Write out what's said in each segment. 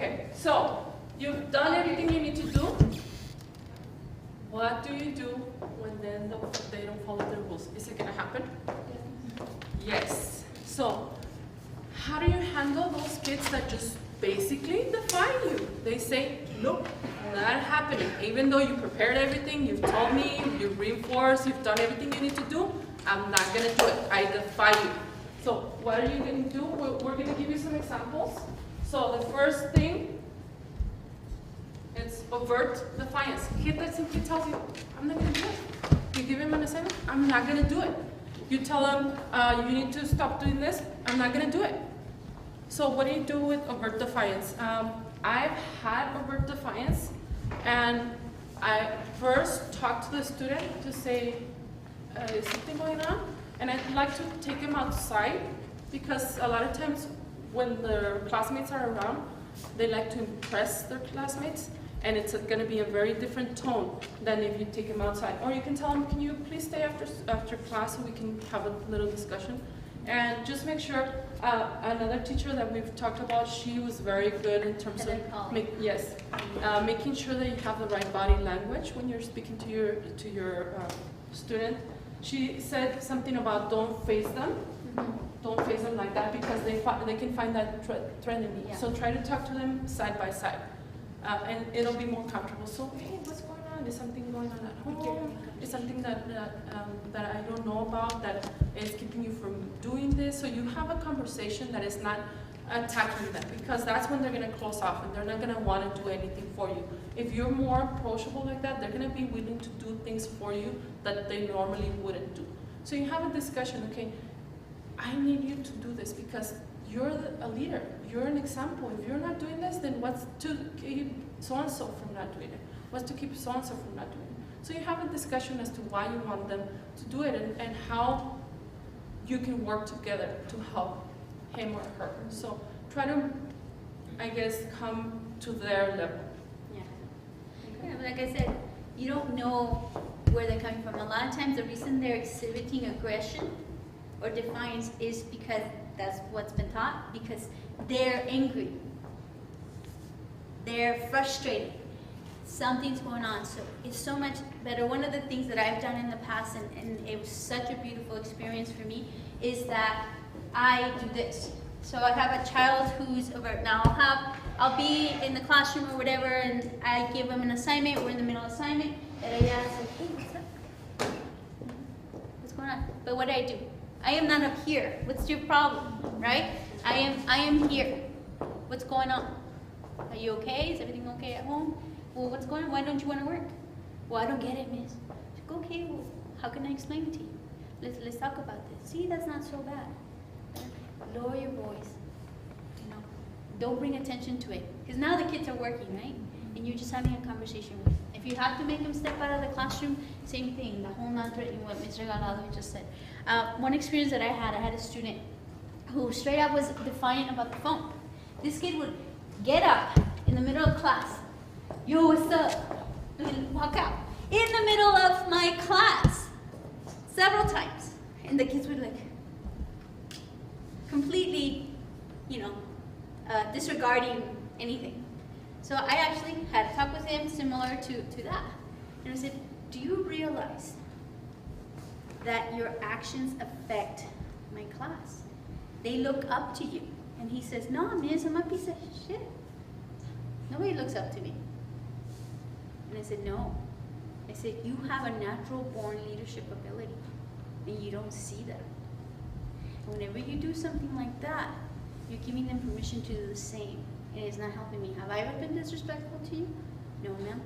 Okay, so you've done everything you need to do. What do you do when then they don't follow the rules? Is it going to happen? Yes. So how do you handle those kids that just basically defy you? They say, nope, not happening. Even though you prepared everything, you've told me, you've reinforced, you've done everything you need to do, I'm not going to do it. I defy you. So what are you going to do? We're going to give you some examples. So the first thing is overt defiance. A kid that simply tells you, I'm not going to do it. You give him an assignment, I'm not going to do it. You tell him, you need to stop doing this, I'm not going to do it. So what do you do with overt defiance? I've had overt defiance, and I first talk to the student to say, is something going on? And I'd like to take him outside, because a lot of times when their classmates are around, they like to impress their classmates, and it's going to be a very different tone than if you take him outside. Or you can tell him, can you please stay after class so we can have a little discussion? And just make sure, another teacher that we've talked about, she was very good in terms of making sure that you have the right body language when you're speaking to your student. She said something about don't face them. Don't face them like that, because they can find that threatening. Yeah. So try to talk to them side by side, and it'll be more comfortable. So, hey, what's going on? Is something going on at home? Is something that I don't know about that is keeping you from doing this? So you have a conversation that is not attacking them, because that's when they're going to close off and they're not going to want to do anything for you. If you're more approachable like that, they're going to be willing to do things for you that they normally wouldn't do. So you have a discussion, okay, I need you to do this because you're a leader, you're an example. If you're not doing this, then what's to keep so-and-so from not doing it? What's to keep so-and-so from not doing it? So you have a discussion as to why you want them to do it, and how you can work together to help him or her. So try to, I guess, come to their level. Yeah, like I said, you don't know where they're coming from. A lot of times the reason they're exhibiting aggression or defiance is because that's what's been taught, because they're angry, they're frustrated, something's going on. So it's so much better. One of the things that I've done in the past, and it was such a beautiful experience for me, is that I do this. So I have a child who's over. Now I'll be in the classroom or whatever, and I give them an assignment. We're in the middle of assignment, and I ask, like, hey, what's up? What's going on? But what do? I am not up here. What's your problem, right? I am here. What's going on? Are you okay? Is everything okay at home? Well, what's going on? Why don't you want to work? Well, I don't get it, miss. Like, okay, well, how can I explain it to you? Let's talk about this. See, that's not so bad. Lower your voice. You know, don't bring attention to it. Because now the kids are working, right? And you're just having a conversation with them. If you have to make them step out of the classroom, same thing. The whole non-threatening, what Ms. Regalado just said. One experience that I had a student who straight up was defiant about the phone. This kid would get up in the middle of class. Yo, what's up? And walk out. In the middle of my class. Several times. And the kids would like, completely, disregarding anything. So I actually had a talk with him similar to that. And I said, do you realize that your actions affect my class? They look up to you. And he says, no, miss, I'm a piece of shit. Nobody looks up to me. And I said, no. I said, you have a natural born leadership ability, and you don't see that. And whenever you do something like that, you're giving them permission to do the same, and it's not helping me. Have I ever been disrespectful to you? No, ma'am.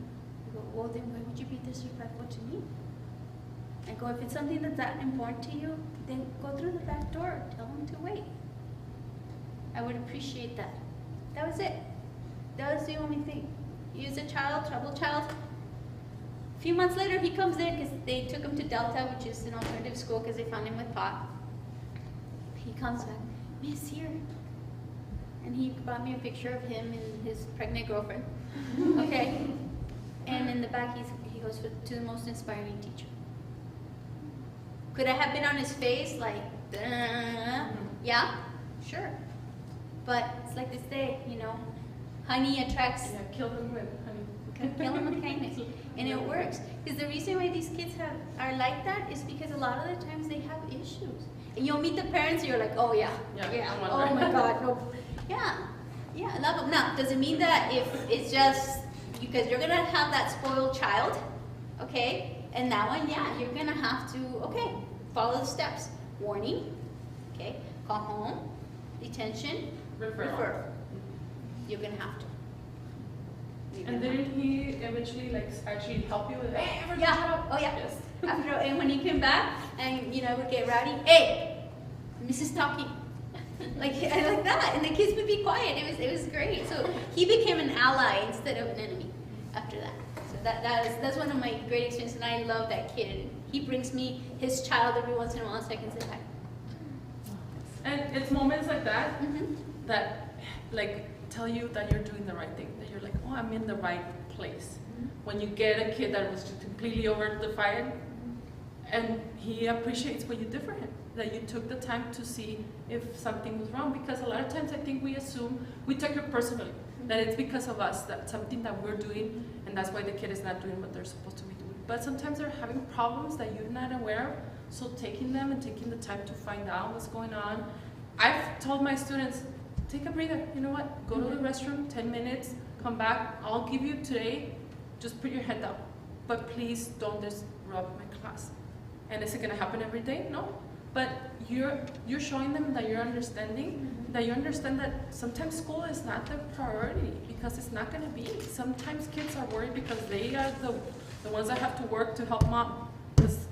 I go, well, then why would you be disrespectful to me? I go, if it's something that's that important to you, then go through the back door. Tell them to wait. I would appreciate that. That was it. That was the only thing. He was a child, troubled child. A few months later, he comes there because they took him to Delta, which is an alternative school, because they found him with pot. He comes back, miss, here. And he brought me a picture of him and his pregnant girlfriend. Okay. And in the back, he goes to the most inspiring teacher. Could I have been on his face like, duh? Yeah, sure. But it's like this day, honey attracts, Yeah, kill them with honey. kill them with kindness. And it works. Because the reason why these kids are like that is because a lot of the times they have issues. And you'll meet the parents and you're like, oh yeah, Yeah, I oh wonder. my God, no. Yeah, I love them. Now, does it mean that if it's just, because you're going to have that spoiled child, okay? And that one, yeah, you're going to have to, okay, follow the steps. Warning, okay? Call home, detention, referral. You're going to have to. And didn't he eventually like actually help you with hey, everybody shut Yeah. up? Oh yeah. Yes. After, and when he came back, and would get rowdy. Hey, Mrs. Talking, like that, and the kids would be quiet. It was great. So he became an ally instead of an enemy after that. So that's one of my great experiences, and I love that kid. He brings me his child every once in a while so I can say hi. And it's moments like that Mm-hmm. that like tell you that you're doing the right thing. That you're like, oh, I'm in the right place. When you get a kid that was just completely over the fire, and he appreciates what you did for him, that you took the time to see if something was wrong. Because a lot of times I think we assume, we take it personally, that it's because of us, that something that we're doing, and that's why the kid is not doing what they're supposed to be doing. But sometimes they're having problems that you're not aware of, so taking them and taking the time to find out what's going on. I've told my students, take a breather, you know what, go to the restroom, 10 minutes, come back, I'll give you today, just put your head down. But please don't disrupt my class. And is it gonna happen every day? No. But you're showing them that you're understanding, that you understand that sometimes school is not the priority, because it's not gonna be. Sometimes kids are worried because they are the ones that have to work to help mom, because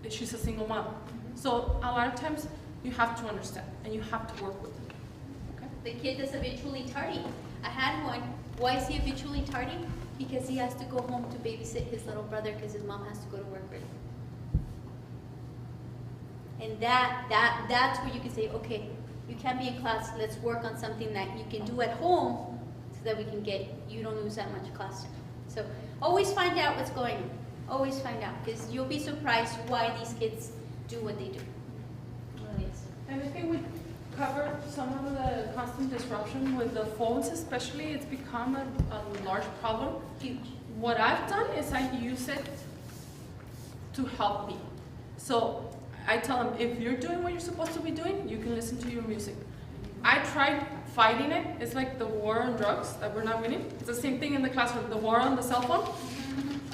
she's a single mom. So a lot of times you have to understand, and you have to work with them. Okay? The kid that's habitually tardy. I had one. Why is he habitually tardy? Because he has to go home to babysit his little brother because his mom has to go to work early. And that's where you can say, okay, you can't be in class, let's work on something that you can do at home so that you don't lose that much class time. So always find out what's going on. Always find out, because you'll be surprised why these kids do what they do. Yes. And I think we covered some of the constant disruption with the phones especially. It's become a large problem. Huge. What I've done is I use it to help me. So I tell them, if you're doing what you're supposed to be doing, you can listen to your music. I tried fighting it. It's like the war on drugs that we're not winning. It's the same thing in the classroom, the war on the cell phone.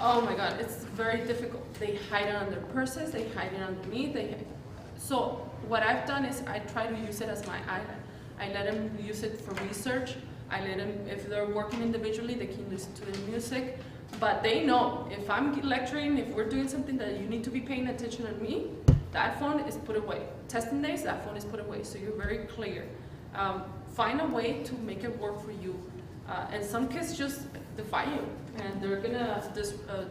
Oh my God, it's very difficult. They hide it on their purses, they hide it underneath. So what I've done is I try to use it as my island. I let them use it for research. I let them, if they're working individually, they can listen to their music. But they know, if I'm lecturing, if we're doing something that you need to be paying attention on me, that phone is put away. Testing days, that phone is put away. So you're very clear. Find a way to make it work for you. And some kids just defy you, and they're gonna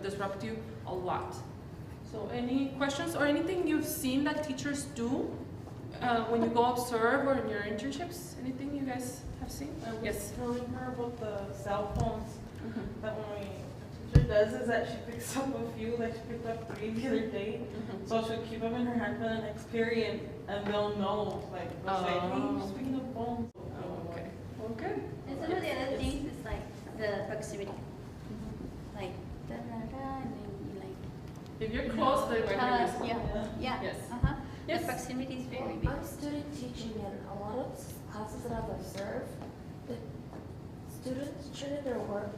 disrupt you a lot. So any questions or anything you've seen that teachers do when you go observe or in your internships? Anything you guys have seen? Yes. Telling her about the cell phones. That when a teacher does is that she picks up a few, like she picked up 3 the other day. So she'll keep them in her hand for the next period, and they'll know, like, they'll say, hey, you're speaking of phones. Okay. Okay. And some of the other things is like the proximity. Like, da da da, and then you like. If you're close, they might use it. Yeah. Yes. The proximity is very big. I'm student teaching, and a lot of classes that I've observed, the students treated their work,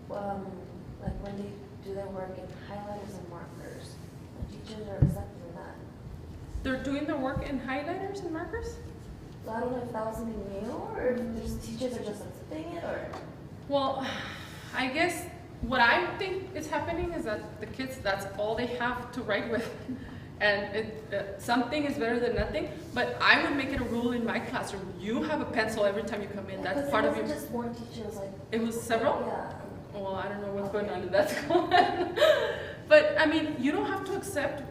like when they do their work in highlighters and markers. The teachers are accepting that. They're doing their work in highlighters and markers? So I don't know if that was something new, or if these teachers are just accepting it, or. Well, I guess what I think is happening is that the kids, that's all they have to write with. And something is better than nothing, but I would make it a rule in my classroom. You have a pencil every time you come in. That's part of your. It wasn't just one teacher, it was like. It was several? Yeah. Well, I don't know what's going on in that school. But I mean, you don't have to accept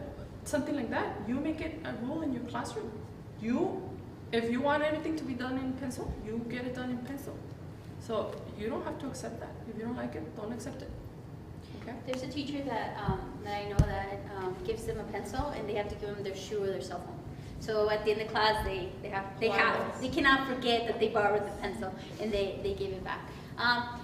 something like that. You make it a rule in your classroom. If you want everything to be done in pencil, you get it done in pencil. So you don't have to accept that. If you don't like it, don't accept it. Okay? There's a teacher that I know that gives them a pencil, and they have to give them their shoe or their cell phone. So at the end of class, they cannot forget that they borrowed the pencil, and they give it back.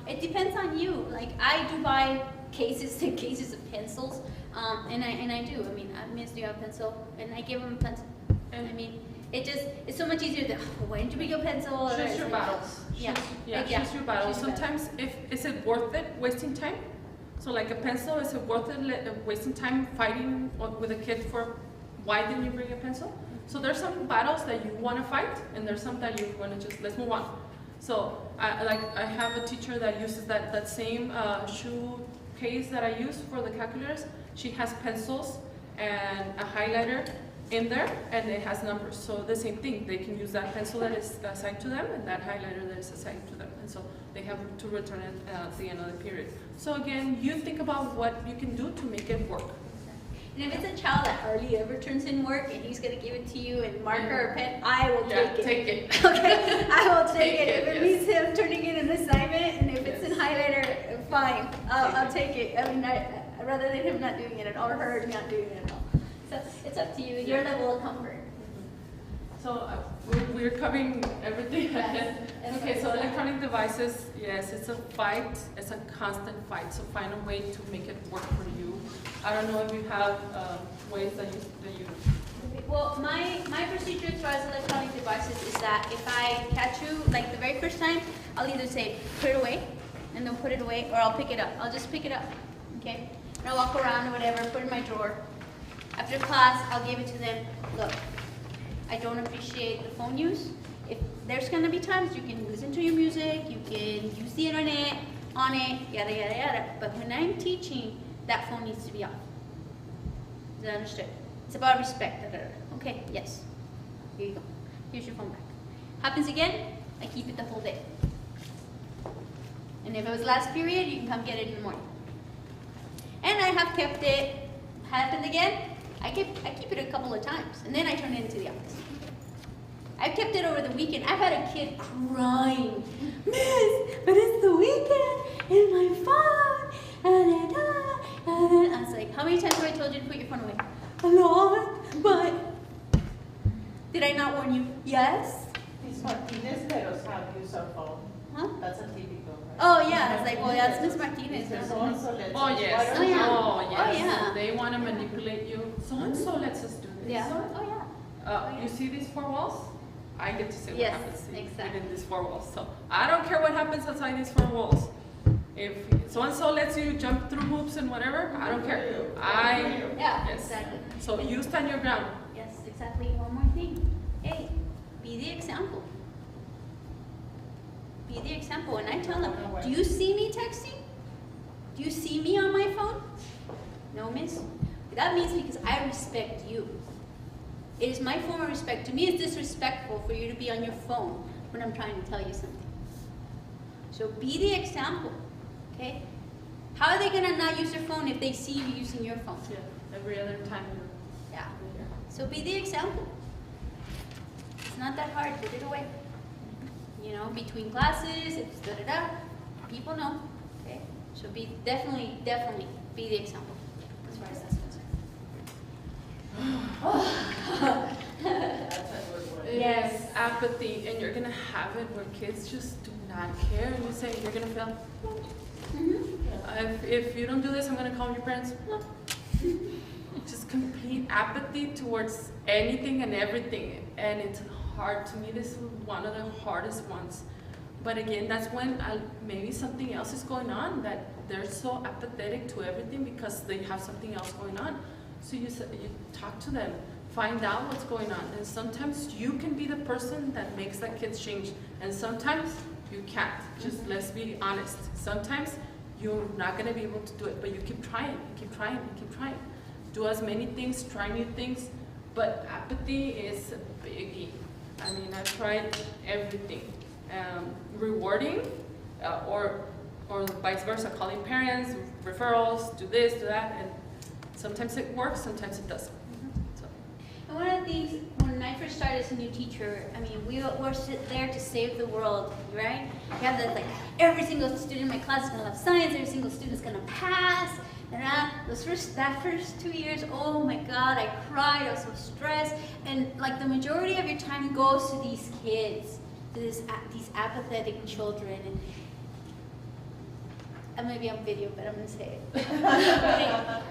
It depends on you. Like I do buy cases and cases of pencils, and I do. I mean, Miss, do you have a pencil? And I give them a pencil. And I mean, it's so much easier than, oh, why didn't you bring your pencil? Choose your battles. Yeah. Yeah, Like, yeah, choose your battles. choose your Sometimes, is it worth it wasting time? So like a pencil, is it worth it wasting time fighting with a kid for why didn't you bring a pencil? So there's some battles that you want to fight, and there's some that you want to just, let's move on. So I have a teacher that uses that same shoe case that I use for the calculators. She has pencils and a highlighter in there, and it has numbers. So the same thing, they can use that pencil that is assigned to them and that highlighter that is assigned to them. And so they have to return it at the end of the period. So again, you think about what you can do to make it work. And if it's a child that hardly ever turns in work and he's gonna give it to you in marker or pen, I will take it. Take it. Okay, I will take it. If it yes. means him turning in an assignment, and if it's in highlighter, fine, I'll take it. I mean, rather than him not doing it or her not doing it at all. So it's up to you, your level of comfort. So we're covering everything. Yes. Okay, so electronic devices, yes, it's a fight. It's a constant fight. So find a way to make it work for you. I don't know if you have ways that you. Well, my procedure as far as electronic devices is that if I catch you, like the very first time, I'll either say, put it away, and then put it away, or I'll pick it up. I'll just pick it up, okay? And I'll walk around or whatever, put it in my drawer. After class, I'll give it to them. Look, I don't appreciate the phone use. If there's gonna be times you can listen to your music, you can use the internet on it, yada, yada, yada. But when I'm teaching, that phone needs to be off. Is that understood? It's about respect. Da, da, da. Okay, yes. Here you go. Here's your phone back. Happens again, I keep it the whole day. And if it was last period, you can come get it in the morning. And I have kept it, happened again, I keep it a couple of times, and then I turn it into the office. I've kept it over the weekend. I've had a kid crying, Miss, but it's the weekend, and my phone, and I was like, how many times have I told you to put your phone away? A lot, but did I not warn you? Yes. Miss Martinez let us have use our phone. Huh? That's a typical, right? Oh yeah, it's like, well, yeah, it's Miss Martinez. Mr. Huh? So-and-so lets Oh us. yes. Oh, yeah. Oh yes. Oh, yeah. They want to manipulate you. So and so lets us do this. Yeah. Oh yeah. You see these four walls? I get to say Yes, what happens exactly. within these four walls. So I don't care what happens outside these four walls. If so and so lets you jump through hoops and whatever, I don't care. Yeah, yes. exactly. So you stand your ground. Yes, exactly. One more thing. Hey, be the example. Be the example. And I tell them, do you see me texting? Do you see me on my phone? No, miss. That means because I respect you. It is my form of respect. To me, it's disrespectful for you to be on your phone when I'm trying to tell you something. So be the example, okay? How are they gonna not use their phone if they see you using your phone? Yeah. Every other time. Yeah. So be the example. It's not that hard. Put it away. You know, between classes, it's da-da-da. People know, okay? So be definitely be the example as far as that's concerned. That's a good word. Yes. Apathy, and you're gonna have it where kids just do not care. And you say you're gonna fail. Mm-hmm. If you don't do this, I'm gonna call your parents. No. Just complete apathy towards anything and everything, and it's hard. To me, this is one of the hardest ones. But again, that's when maybe something else is going on, that they're so apathetic to everything because they have something else going on. So you talk to them, find out what's going on, and sometimes you can be the person that makes that kid change, and sometimes you can't. Just let's be honest. Sometimes you're not gonna be able to do it, but you keep trying, you keep trying, you keep trying. Do as many things, try new things, but apathy is a biggie. I mean, I've tried everything. Rewarding, or vice versa, calling parents, referrals, do this, do that, and sometimes it works, sometimes it doesn't. So. And one of the things, when I first started as a new teacher, I mean, we were there to save the world, right? We have that, like, every single student in my class is gonna love science, every single student is gonna pass. And that first 2 years, oh my God, I cried, I was so stressed. And like the majority of your time goes to these kids, to these apathetic children. And maybe on video, but I'm gonna say it.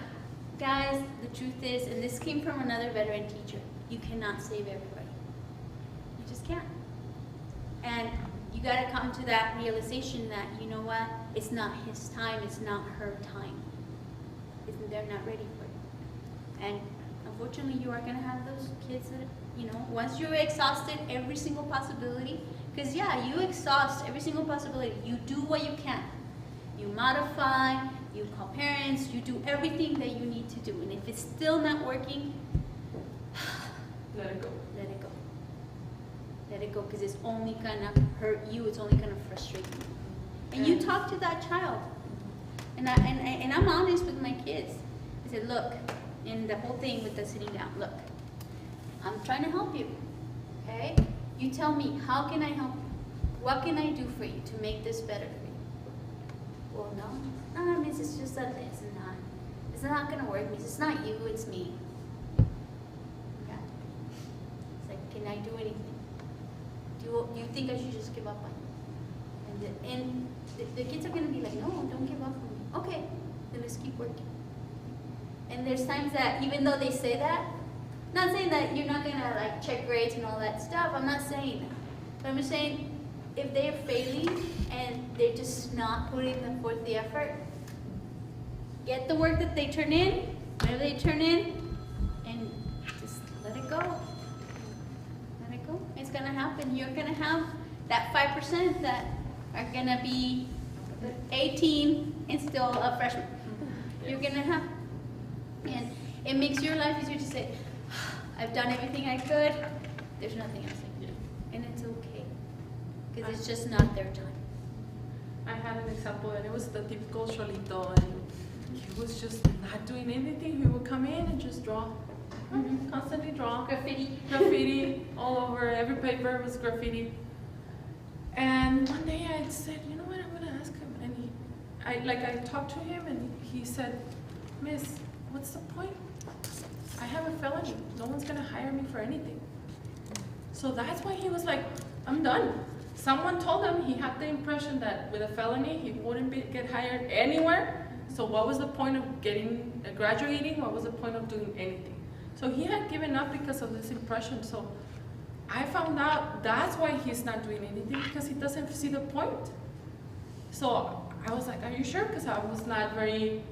Guys, the truth is, and this came from another veteran teacher, you cannot save everybody. You just can't. And you gotta come to that realization that, you know what, it's not his time, it's not her time. They're not ready for it. And unfortunately, you are gonna have those kids that, you know, once you've exhausted every single possibility, because yeah, you exhaust every single possibility. You do what you can. You modify, you call parents, you do everything that you need to do. And if it's still not working, Let it go. let it go. Let it go, because it's only gonna hurt you, it's only gonna frustrate you. And you talk to that child. And I'm honest with my kids. I said, look, and the whole thing with the sitting down, look, I'm trying to help you, okay? You tell me, how can I help you? What can I do for you to make this better for you? Well, no, miss, it's just that it's not gonna work, miss. It's not you, it's me. Okay? It's like, can I do anything? Do you think I should just give up on you? And the kids are gonna be like, no, don't give up on me. Okay, then let's keep working. And there's times that even though they say that, not saying that you're not gonna like check grades and all that stuff, I'm not saying that. But I'm just saying, if they're failing and they're just not putting forth the effort, get the work that they turn in, whatever they turn in, and just let it go. Let it go. It's gonna happen. You're gonna have that 5% that are gonna be 18 and still a freshman. You're gonna have, and it makes your life easier to say, I've done everything I could, there's nothing else I can do. And it's okay, because it's just not their time. I had an example, and it was the typical Cholito, and he was just not doing anything. He would come in and just draw, constantly draw. Graffiti all over, every paper was graffiti. And one day I said, you know what, I'm gonna ask him. And I talked to him, and he said, Miss, what's the point? I have a felony. No one's gonna hire me for anything. So that's why he was like, I'm done. Someone told him he had the impression that with a felony he wouldn't get hired anywhere. So what was the point of graduating? What was the point of doing anything? So he had given up because of this impression. So I found out that's why he's not doing anything, because he doesn't see the point. So I was like, are you sure? Because I was not very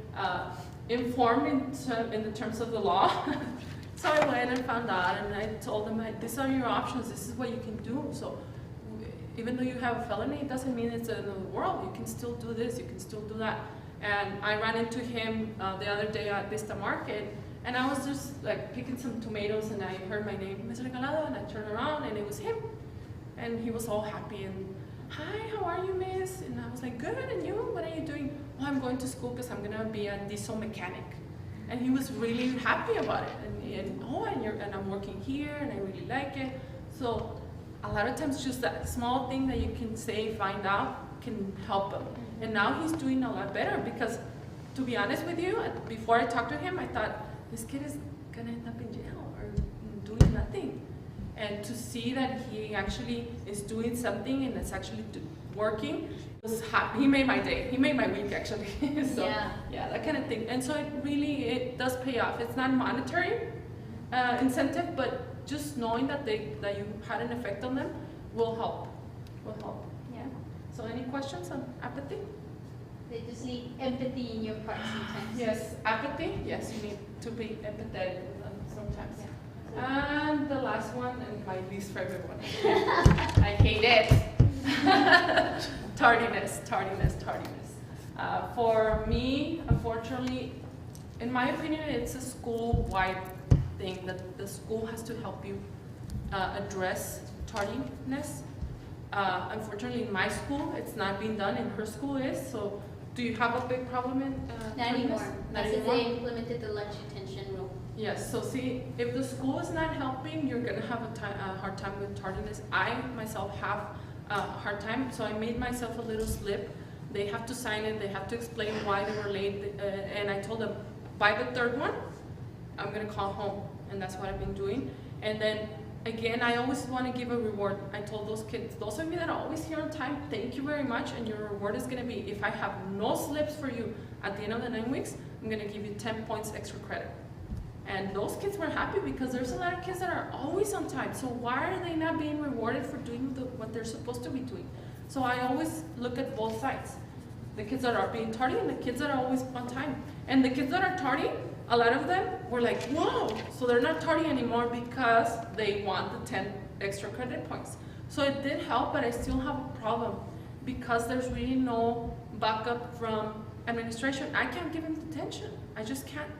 informed in the terms of the law. So I went and found out, and I told them, these are your options, this is what you can do. So even though you have a felony, it doesn't mean it's the end of the world. You can still do this, you can still do that. And I ran into him the other day at Vista Market, and I was just like picking some tomatoes, and I heard my name, Ms. Regalado, and I turned around, and it was him. And he was all happy, and hi, how are you, miss? And I was like, good, and you? What are you doing? Well, I'm going to school because I'm gonna be a diesel mechanic. And he was really happy about it. And I'm working here, and I really like it. So a lot of times just that small thing that you can say, find out, can help him. And now he's doing a lot better, because to be honest with you, before I talked to him, I thought, this kid is gonna end up in jail or doing nothing. And to see that he actually is doing something and it's actually working, was happy. He made my day. He made my week, actually. So yeah, that kind of thing. And so it does pay off. It's not monetary incentive, but just knowing that you had an effect on them will help. Yeah. So any questions on apathy? They just need empathy in your part sometimes. Yes, apathy. Yes, you need to be empathetic with them sometimes. And the last one, and my least favorite one. I hate it. Tardiness. For me, unfortunately, in my opinion, it's a school-wide thing that the school has to help you address tardiness. Unfortunately, in my school, it's not being done. In her school is. So, do you have a big problem in Not tardiness? anymore. Not Since anymore? they implemented the lunch detention rule. Yes, so see, if the school is not helping, you're gonna have a hard time with tardiness. I myself have a hard time, so I made myself a little slip. They have to sign it, they have to explain why they were late, and I told them, by the third one, I'm gonna call home, and that's what I've been doing. And then again, I always want to give a reward. I told those kids, those of you that are always here on time, thank you very much, and your reward is going to be, if I have no slips for you at the end of the 9 weeks, I'm going to give you 10 points extra credit. And those kids were happy because there's a lot of kids that are always on time. So why are they not being rewarded for doing what they're supposed to be doing? So I always look at both sides. The kids that are being tardy and the kids that are always on time. And the kids that are tardy, a lot of them were like, whoa! So they're not tardy anymore because they want the 10 extra credit points. So it did help, but I still have a problem because there's really no backup from administration. I can't give them detention. I just can't.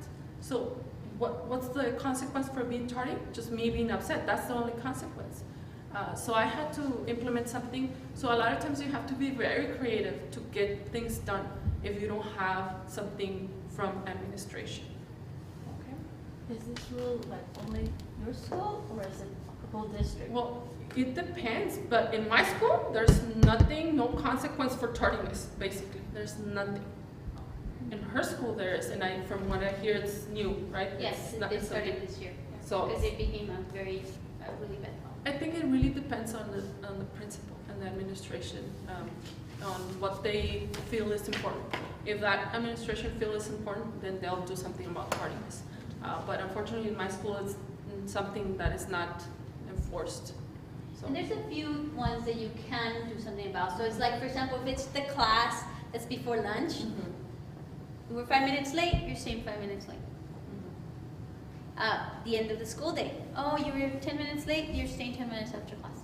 So what's the consequence for being tardy? Just me being upset. That's the only consequence. So I had to implement something. So a lot of times you have to be very creative to get things done if you don't have something from administration. Okay. Is this rule like only your school or is it the whole district? Well, it depends, but in my school, there's nothing, no consequence for tardiness, basically. There's nothing. In her school there is, and from what I hear, it's new, right? Yes, It's not it started something- this year. So- Because it became a really bad problem. I think it really depends on the principal and the administration, on what they feel is important. If that administration feels it's important, then they'll do something about tardiness. But unfortunately, in my school, it's something that is not enforced. So. And there's a few ones that you can do something about. So it's like, for example, if it's the class that's before lunch, Mhm. we're 5 minutes late, you're staying 5 minutes late. The end of the school day. Oh, you were 10 minutes late, you're staying 10 minutes after class.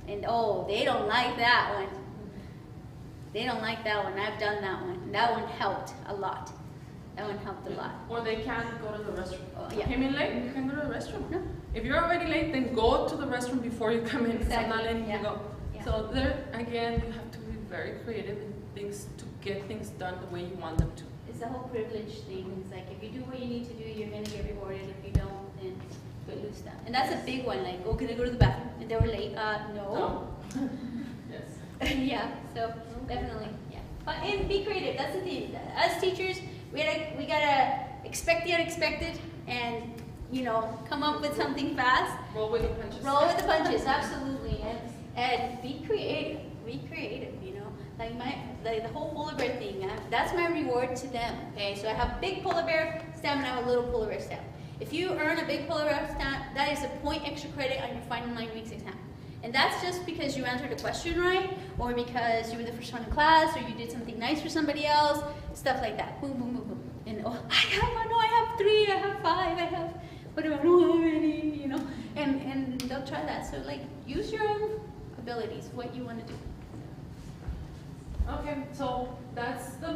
And oh, they don't like that one. They don't like that one. I've done that one. That one helped a lot. That one helped a lot. Or they can't go to the restroom. Oh, You yeah. came in late, you can go to the restroom. No. If you're already late, then go to the restroom before you come in, because I'm not Exactly, letting yeah. you go. Yeah. So there, again, you have to be very creative in things to get things done the way you want them to. It's the whole privilege thing. It's like, if you do what you need to do, you're gonna get rewarded. If you don't, then you lose that. And that's a big one, like, oh, can I go to the bathroom? And they were late. No. Yes. Yeah, so definitely, yeah. But and be creative. That's the thing. As teachers, we gotta expect the unexpected, and come up with something fast. Roll with the punches. Roll with the punches, absolutely, and be creative. Be creative. Like the whole polar bear thing. That's my reward to them. Okay, so I have a big polar bear stamp and I have a little polar bear stamp. If you earn a big polar bear stamp, that is a point extra credit on your final 9 weeks exam. And that's just because you answered a question right, or because you were the first one in class, or you did something nice for somebody else, stuff like that. Boom, boom, boom, boom. And I have 3, I have 5, I have whatever, I don't have any, and they'll try that. So like, use your own abilities, what you want to do. Okay, so that's the